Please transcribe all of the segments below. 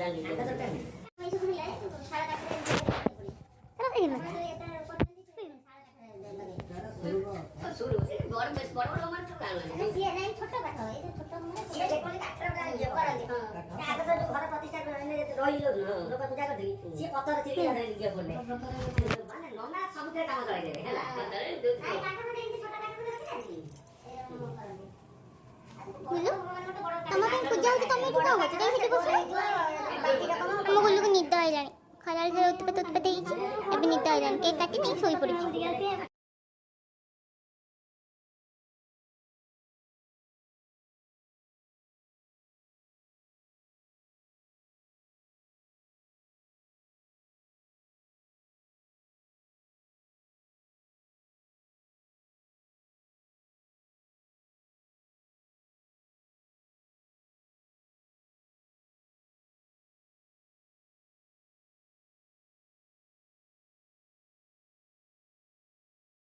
निद है खरा उत्पात उत्पात निद है केक काटी नहीं शोई पड़ी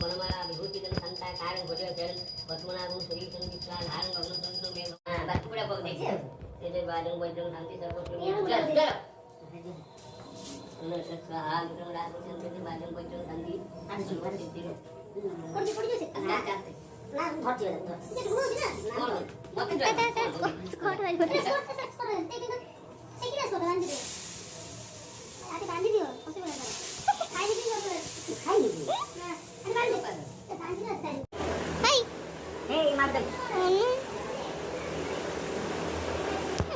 मनमाला विभूति जन संता कारण घोटे चल पद्मना गुण शरीर जन विचार धारण भगवान संतो में बात पूरा बोल दीजिए ये जो बादन वैद्य शांति सर्व चल चल न सत्सा हाल रंगड़ा संतो बादन वैद्य शांति आज जीवन सिद्धि पड़ी से ना करते ना भर्ती हो जाता ये गुरु जी ना मत स्कॉट वाली बोल एक बांध दे आके बांध दियो कैसे बोला खाई नहीं ना Hai. Hey, madam.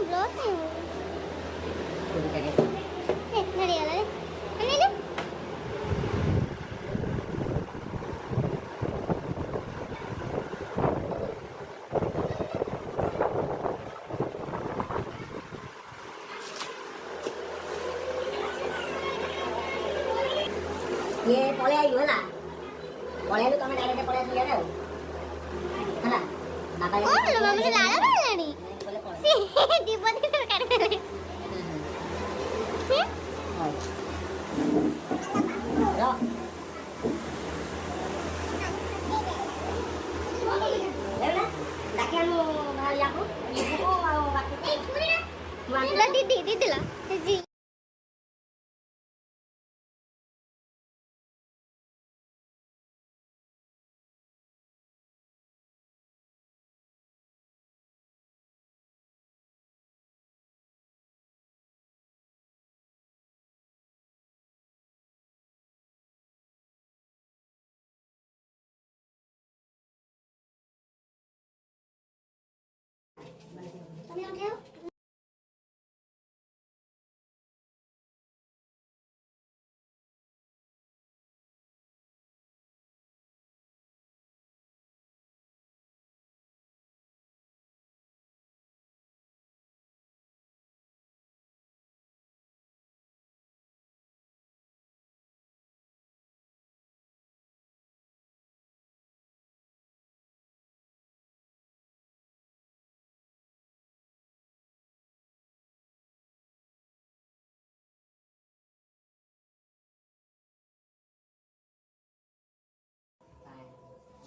Blood. Nari ala. Ani lu? Ye, boleh ayo lah. Boleh lu kami direct boleh lihat dah. Mana? Apa yang? Oh, lu mama se lala boleh ni. Boleh boleh. Si, di buat kita kan. Yo. Lewat. Laki anu mahal aku. Ibu mau waktu. Lah di lah. Di. Kami yang dia.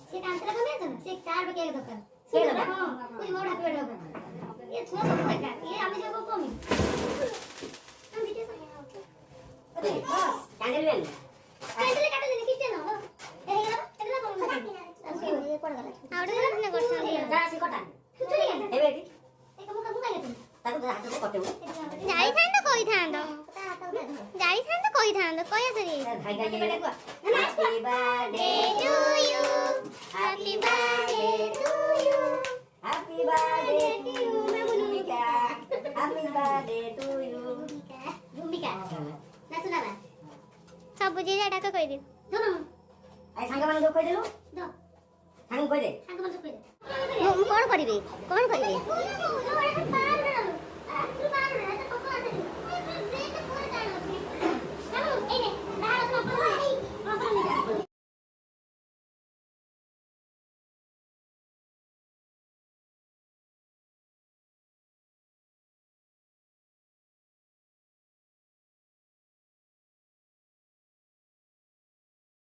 से कांतरा का मैं से 4 रुपए के दुकान से हां कोई मोड़ हाथ बैठो ये छोटा सा का ये हमें जो कम हम दीजिए अरे बस कैंडल वेल कैंडल काट देने किचन हो ए हेला कम ये पड़ गला आवडे ना करछन जरा से कटा छुरी ए बेटी एक मुका मुका लेते ताको हाथ से कटे जाई थान तो कोई थान कोया सरी भाई का ये happy birthday to you happy birthday to you happy birthday to you Bhumika happy birthday to you Bhumika ना सुना ना सब बुझे जा डाका कहि दे दोनो आई संग मान दो कहि देलो दो संग कहि दे संग मान कहि दे कोन करिवे